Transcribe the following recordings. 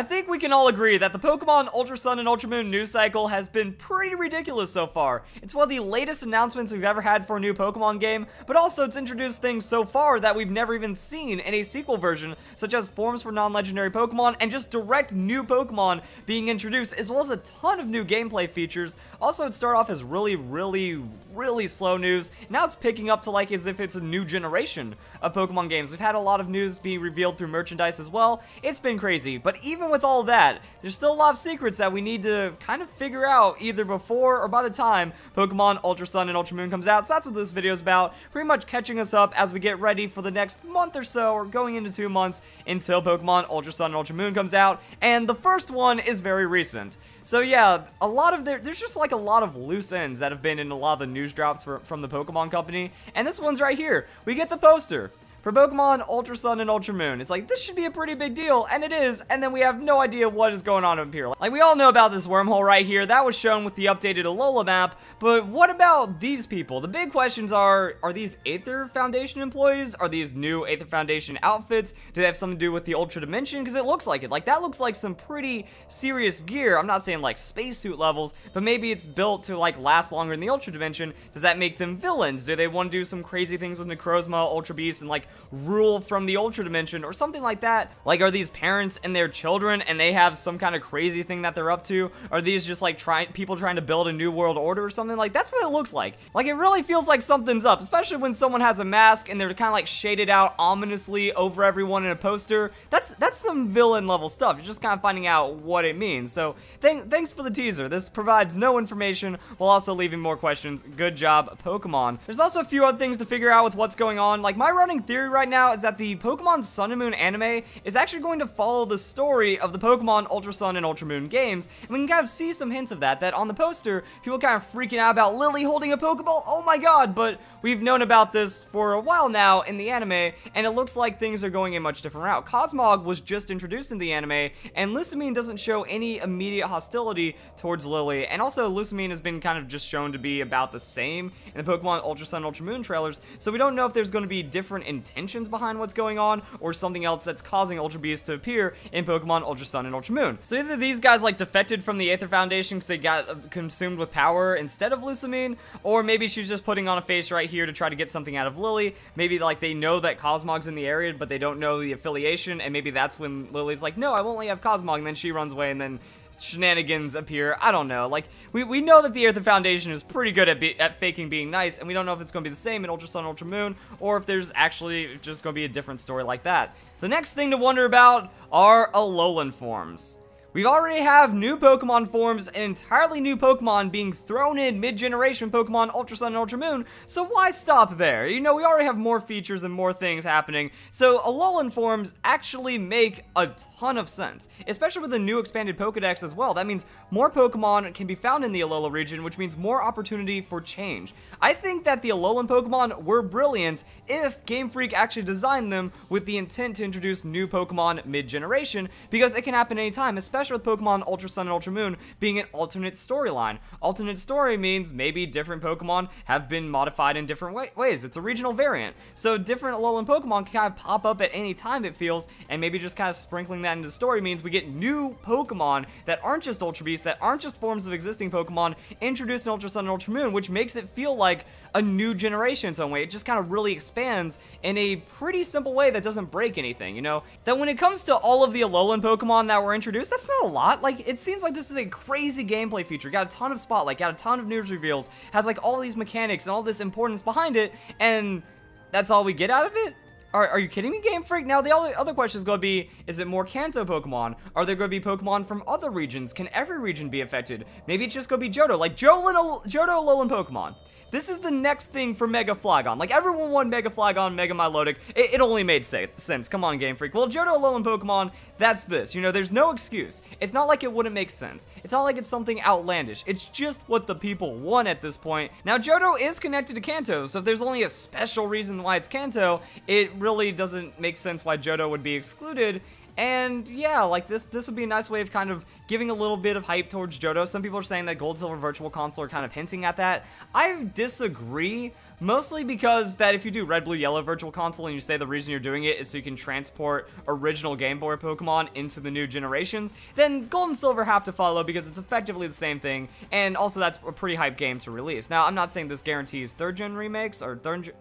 I think we can all agree that the Pokemon Ultra Sun and Ultra Moon news cycle has been pretty ridiculous so far. It's one of the latest announcements we've ever had for a new Pokemon game, but also it's introduced things so far that we've never even seen in a sequel version, such as forms for non-legendary Pokemon and just direct new Pokemon being introduced, as well as a ton of new gameplay features. Also, it started off as really slow news. Now it's picking up to like as if it's a new generation of Pokemon games. We've had a lot of news being revealed through merchandise as well. It's been crazy, but even with all that, there's still a lot of secrets that we need to kind of figure out either before or by the time Pokemon Ultra Sun and Ultra Moon comes out. So that's what this video is about, pretty much catching us up as we get ready for the next month or so, or going into 2 months until Pokemon Ultra Sun and Ultra Moon comes out. And the first one is very recent. So yeah, there's just like a lot of loose ends that have been in a lot of the news drops from the Pokemon Company, and this one's right here. We get the poster for Pokemon Ultra Sun and Ultra Moon. It's like, this should be a pretty big deal, and it is, and then we have no idea what is going on up here. Like, we all know about this wormhole right here. That was shown with the updated Alola map, but what about these people? The big questions are these Aether Foundation employees? Are these new Aether Foundation outfits? Do they have something to do with the Ultra Dimension? Because it looks like it. Like, that looks like some pretty serious gear. I'm not saying, like, spacesuit levels, but maybe it's built to, like, last longer in the Ultra Dimension. Does that make them villains? Do they want to do some crazy things with Necrozma, Ultra Beast, and, like, rule from the Ultra Dimension or something like that? Like, are these parents and their children and they have some kind of crazy thing that they're up to? Are these just like people trying to build a new world order or something? Like, that's what it looks like. Like, it really feels like something's up, especially when someone has a mask and they're kind of like shaded out ominously over everyone in a poster. That's some villain level stuff. You're just kind of finding out what it means. So thanks for the teaser. This provides no information while also leaving more questions. Good job, Pokemon. There's also a few other things to figure out with what's going on. Like, my running theory right now is that the Pokemon Sun and Moon anime is actually going to follow the story of the Pokemon Ultra Sun and Ultra Moon games, and we can kind of see some hints of that on the poster. People kind of freaking out about Lily holding a Pokeball, oh my god, but we've known about this for a while now in the anime, and it looks like things are going a much different route. Cosmog was just introduced in the anime, and Lucamine doesn't show any immediate hostility towards Lily, and also Lucamine has been kind of just shown to be about the same in the Pokemon Ultra Sun and Ultra Moon trailers, so we don't know if there's going to be different intentions behind what's going on, or something else that's causing Ultra Beast to appear in Pokemon Ultra Sun and Ultra Moon. So either these guys like defected from the Aether Foundation because they got consumed with power instead of Lucamine, or maybe she's just putting on a face right here to try to get something out of Lily. Maybe like they know that Cosmog's in the area, but they don't know the affiliation, and maybe that's when Lily's like, no, I won't let you have Cosmog, and then she runs away, and then shenanigans appear. I don't know. Like, we know that the Aether Foundation is pretty good at faking being nice, and we don't know if it's going to be the same in Ultra Sun, Ultra Moon, or if there's actually just going to be a different story like that. The next thing to wonder about are Alolan forms. We already have new Pokemon forms and entirely new Pokemon being thrown in mid-generation Pokemon Ultra Sun and Ultra Moon, so why stop there? You know, we already have more features and more things happening, so Alolan forms actually make a ton of sense, especially with the new expanded Pokedex as well. That means more Pokemon can be found in the Alola region, which means more opportunity for change. I think that the Alolan Pokemon were brilliant if Game Freak actually designed them with the intent to introduce new Pokemon mid-generation, because it can happen anytime, especially with Pokemon Ultra Sun and Ultra Moon being an alternate storyline. Alternate story means maybe different Pokemon have been modified in different ways. It's a regional variant. So different Alolan Pokemon can kind of pop up at any time, it feels, and maybe just kind of sprinkling that into the story means we get new Pokemon that aren't just Ultra Beasts, that aren't just forms of existing Pokemon introduced in Ultra Sun and Ultra Moon, which makes it feel like a new generation in some way. It just kind of really expands in a pretty simple way that doesn't break anything, you know? That when it comes to all of the Alolan Pokemon that were introduced, that's not a lot. Like, it seems like this is a crazy gameplay feature. Got a ton of spotlight, got a ton of news reveals, has like all these mechanics and all this importance behind it, and that's all we get out of it? Are you kidding me, Game Freak? Now, the other question is going to be, is it more Kanto Pokemon? Are there going to be Pokemon from other regions? Can every region be affected? Maybe it's just going to be Johto, like Johto Alolan Pokemon. This is the next thing for Mega Flagon. Like, everyone wanted Mega Flagon, Mega Milotic. It only made sense. Come on, Game Freak. Well, Johto Alolan Pokemon, that's this. You know, there's no excuse. It's not like it wouldn't make sense. It's not like it's something outlandish. It's just what the people want at this point. Now, Johto is connected to Kanto, so if there's only a special reason why it's Kanto, it really doesn't make sense why Johto would be excluded. And yeah, like this would be a nice way of kind of giving a little bit of hype towards Johto. Some people are saying that Gold, Silver, Virtual Console are kind of hinting at that. I disagree, Mostly because that if you do Red, Blue, Yellow Virtual Console and you say the reason you're doing it is so you can transport original Game Boy Pokemon into the new generations, then Gold and Silver have to follow because it's effectively the same thing, and also that's a pretty hype game to release. Now, I'm not saying this guarantees 3rd gen remakes or 3rd gen...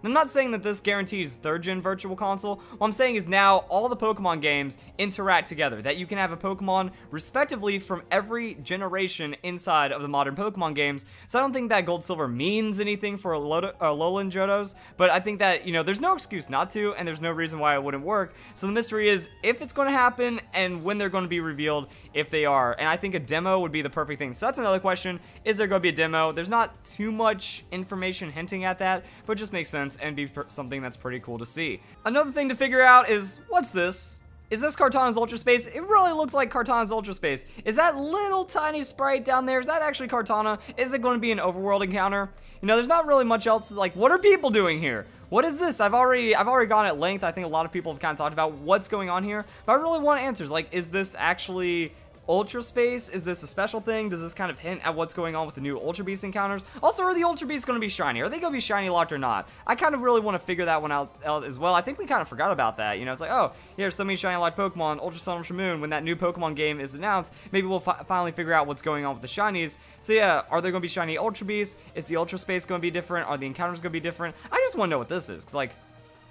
I'm not saying that this guarantees 3rd gen Virtual Console. What I'm saying is now all the Pokemon games interact together, that you can have a Pokemon respectively from every generation inside of the modern Pokemon games. So I don't think that Gold Silver means anything for Alolan Johtos, but I think that, you know, there's no excuse not to, and there's no reason why it wouldn't work. So the mystery is if it's going to happen and when they're going to be revealed, if they are. And I think a demo would be the perfect thing. So that's another question. Is there going to be a demo? There's not too much information hinting at that, but it just makes sense and be something that's pretty cool to see. Another thing to figure out is, what's this? Is this Kartana's Ultra Space? It really looks like Kartana's Ultra Space. Is that little tiny sprite down there, is that actually Kartana? Is it going to be an overworld encounter? You know, there's not really much else, like, what are people doing here? What is this? I've already gone at length. I think a lot of people have kind of talked about what's going on here, but I really want answers. Like, is this actually Ultra Space? Is this a special thing? Does this kind of hint at what's going on with the new Ultra Beast encounters? Also, are the Ultra Beasts going to be shiny? Are they going to be shiny locked or not? I kind of really want to figure that one out as well. I think we kind of forgot about that. You know, it's like, oh, here's so many shiny locked Pokemon, Ultra Sun, Ultra Moon. When that new Pokemon game is announced, maybe we'll finally figure out what's going on with the shinies. So yeah, are there going to be shiny Ultra Beasts? Is the Ultra Space going to be different? Are the encounters going to be different? I just want to know what this is, because, like,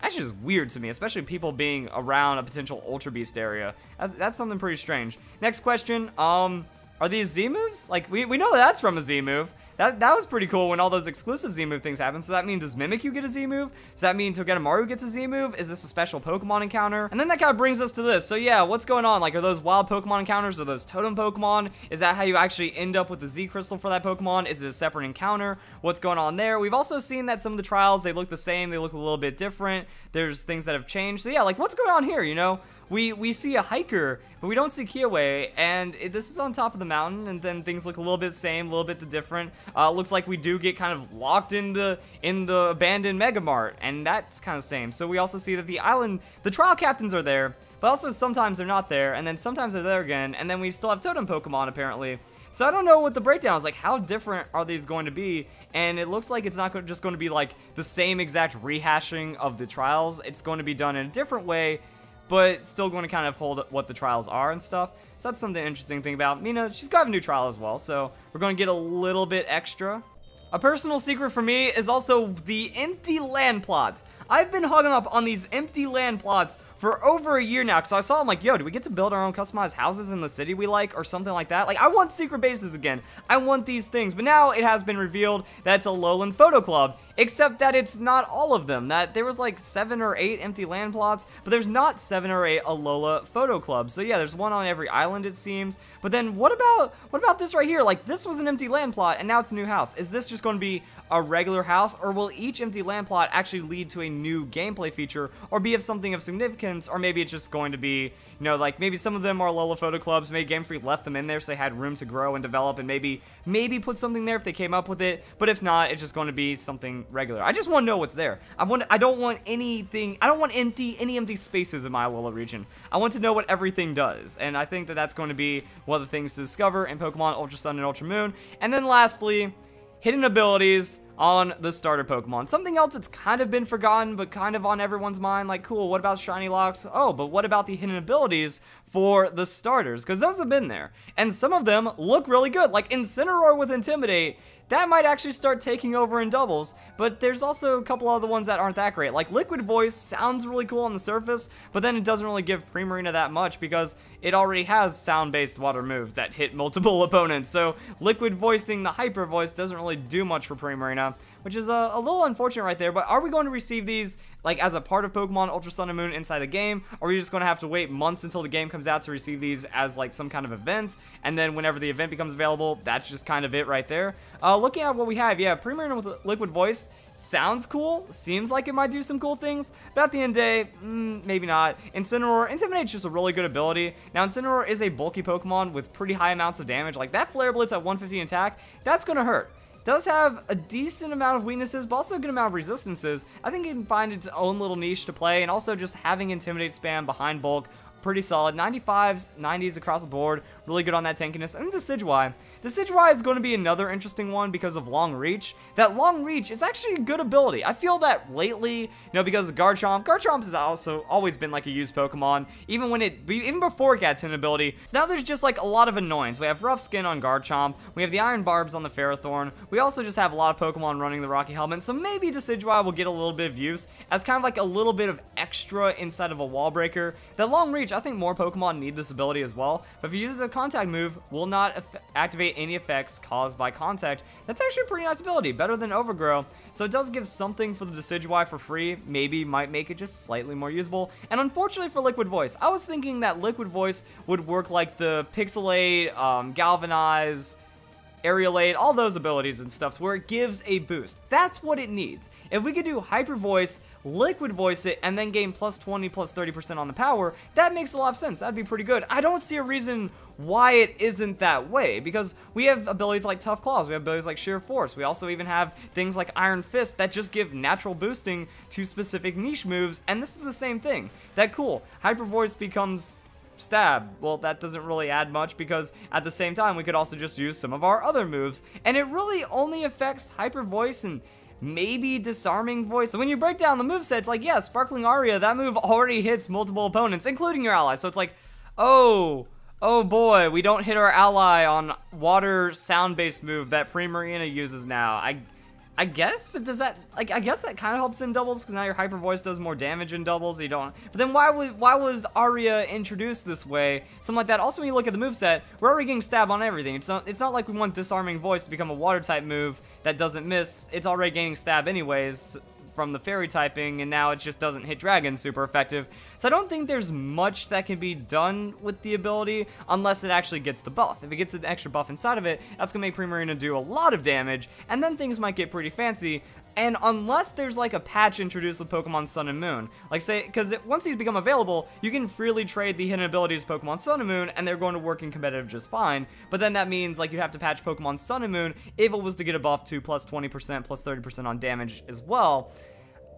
that's just weird to me, especially people being around a potential Ultra Beast area. That's something pretty strange. Next question, are these Z moves? Like, we know that's from a Z move. That was pretty cool when all those exclusive Z move things happen. So that mean, does Mimikyu get a Z move? Does that mean Togedemaru gets a Z move? Is this a special Pokemon encounter? And then that kind of brings us to this. So yeah, what's going on? Like, are those wild Pokemon encounters? Are those totem Pokemon? Is that how you actually end up with the Z crystal for that Pokemon? Is it a separate encounter? What's going on there? We've also seen that some of the trials, they look the same. They look a little bit different. There's things that have changed. So yeah, like, what's going on here, you know? We see a hiker, but we don't see Kiawe, and this is on top of the mountain, and then things look a little bit the same, a little bit different. Looks like we do get kind of locked in the abandoned Mega Mart, and that's kind of the same. So we also see that the island, the trial captains are there, but also sometimes they're not there, and then sometimes they're there again, and then we still have totem Pokemon apparently. So I don't know what the breakdown is, like how different are these going to be, and it looks like it's not just going to be like the same exact rehashing of the trials. It's going to be done in a different way, but still going to kind of hold what the trials are and stuff. So that's something interesting to think about. Mina, she's got a new trial as well, so we're going to get a little bit extra. A personal secret for me is also the empty land plots. I've been hugging up on these empty land plots for over a year now, because I saw them like, yo, do we get to build our own customized houses in the city we like, or something like that? Like, I want secret bases again. I want these things, but now it has been revealed that it's a Lowland Photo Club, except that it's not all of them. That there was like 7 or 8 empty land plots, but there's not 7 or 8 Alola Photo Clubs. So yeah, there's one on every island, it seems. But then what about this right here? Like, this was an empty land plot, and now it's a new house. Is this just going to be a regular house, or will each empty land plot actually lead to a new gameplay feature, or be of something of significance, or maybe it's just going to be, you know, like maybe some of them are Alola Photo Clubs, maybe Game Freak left them in there so they had room to grow and develop, and maybe put something there if they came up with it, but if not, it's just going to be something regular. I just want to know what's there. I don't want anything, I don't want any empty spaces in my Alola region. I want to know what everything does, and I think that that's going to be one of the things to discover in Pokemon Ultra Sun and Ultra Moon. And then lastly, hidden abilities on the starter Pokemon. Something else that's kind of been forgotten, but kind of on everyone's mind. Like, cool, what about shiny locks? Oh, but what about the hidden abilities for the starters? Because those have been there, and some of them look really good. Like Incineroar with Intimidate, that might actually start taking over in doubles, but there's also a couple other ones that aren't that great. Like Liquid Voice sounds really cool on the surface, but then it doesn't really give Primarina that much because it already has sound-based water moves that hit multiple opponents. So Liquid Voicing the Hyper Voice doesn't really do much for Primarina, which is a little unfortunate right there. But are we going to receive these like as a part of Pokemon Ultra Sun and Moon inside the game, or are we just going to have to wait months until the game comes out to receive these as like some kind of event, and then whenever the event becomes available, that's just kind of it right there? Looking at what we have, yeah, Primarina with Liquid Voice sounds cool, seems like it might do some cool things, but at the end of the day, maybe not. Incineroar, Intimidate's just a really good ability. Now, Incineroar is a bulky Pokemon with pretty high amounts of damage. Like that Flare Blitz at 115 attack, that's gonna hurt. Does have a decent amount of weaknesses, but also a good amount of resistances. I think it can find its own little niche to play, and also just having Intimidate spam behind bulk, pretty solid. 95s, 90s across the board, really good on that tankiness. And Decidueye. Decidueye is going to be another interesting one because of Long Reach. That Long Reach is actually a good ability. I feel that lately, you know, because of Garchomp has also always been like a used Pokemon, even before it got its hidden ability. So now there's just like a lot of annoyance. We have Rough Skin on Garchomp, we have the Iron Barbs on the Ferrothorn, we also just have a lot of Pokemon running the Rocky Helmet, so maybe Decidueye will get a little bit of use as kind of like a little bit of extra inside of a wall breaker. That Long Reach, I think more Pokemon need this ability as well, but if you use it as a contact move, will not activate any effects caused by contact. That's actually a pretty nice ability, better than Overgrow. So it does give something for the Decidueye for free, maybe might make it just slightly more usable. And unfortunately for Liquid Voice, I was thinking that Liquid Voice would work like the Pixelate, Galvanize, Aerialate, all those abilities and stuff, where it gives a boost. That's what it needs. If we could do Hyper Voice, Liquid Voice it, and then gain plus 20, plus 30% on the power, that makes a lot of sense. That'd be pretty good. I don't see a reason why it isn't that way, because we have abilities like Tough Claws, we have abilities like Sheer Force, we also even have things like Iron Fist that just give natural boosting to specific niche moves, and this is the same thing. That cool. Hyper Voice becomes Stab. Well, that doesn't really add much because at the same time we could also just use some of our other moves, and it really only affects Hyper Voice and maybe Disarming Voice. So when you break down the moveset, it's like, yeah, Sparkling Aria, that move already hits multiple opponents, including your allies. So it's like, oh boy, we don't hit our ally on water sound-based move that Primarina uses now. I guess, but does that, like, I guess that kind of helps in doubles, because now your Hyper Voice does more damage in doubles, so you don't, but then why was Aria introduced this way? Something like that. Also, when you look at the moveset, we're already getting Stab on everything. It's not like we want Disarming Voice to become a water-type move that doesn't miss. It's already gaining Stab anyways from the fairy typing, and now it just doesn't hit dragon super effective. So I don't think there's much that can be done with the ability unless it actually gets the buff. If it gets an extra buff inside of it, that's gonna make Primarina do a lot of damage, and then things might get pretty fancy. And unless there's like a patch introduced with Pokemon Sun and Moon, like say, because once these become available, you can freely trade the hidden abilities of Pokemon Sun and Moon, and they're going to work in competitive just fine. But then that means like you have to patch Pokemon Sun and Moon if it was to get a buff to plus 20%, plus 30% on damage as well.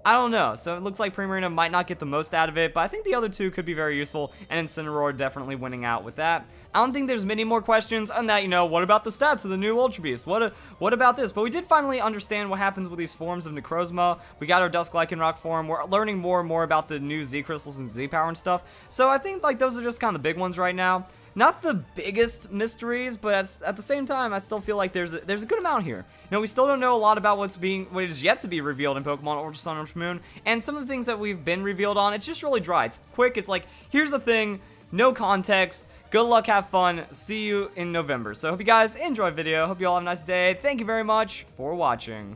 I don't know, so it looks like Primarina might not get the most out of it, but I think the other two could be very useful, and Incineroar definitely winning out with that. I don't think there's many more questions on that, you know, what about the stats of the new Ultra Beast? What about this? But we did finally understand what happens with these forms of Necrozma. We got our Dusk Lycanroc form. We're learning more and more about the new Z Crystals and Z Power and stuff. So I think, like, those are just kind of the big ones right now. Not the biggest mysteries, but at the same time, I still feel like there's a good amount here. You know, we still don't know a lot about what is yet to be revealed in Pokemon Ultra Sun, Ultra Moon, and some of the things that we've been revealed on, it's just really dry. It's quick. It's like, here's the thing, no context. Good luck, have fun. See you in November. So I hope you guys enjoyed the video. Hope you all have a nice day. Thank you very much for watching.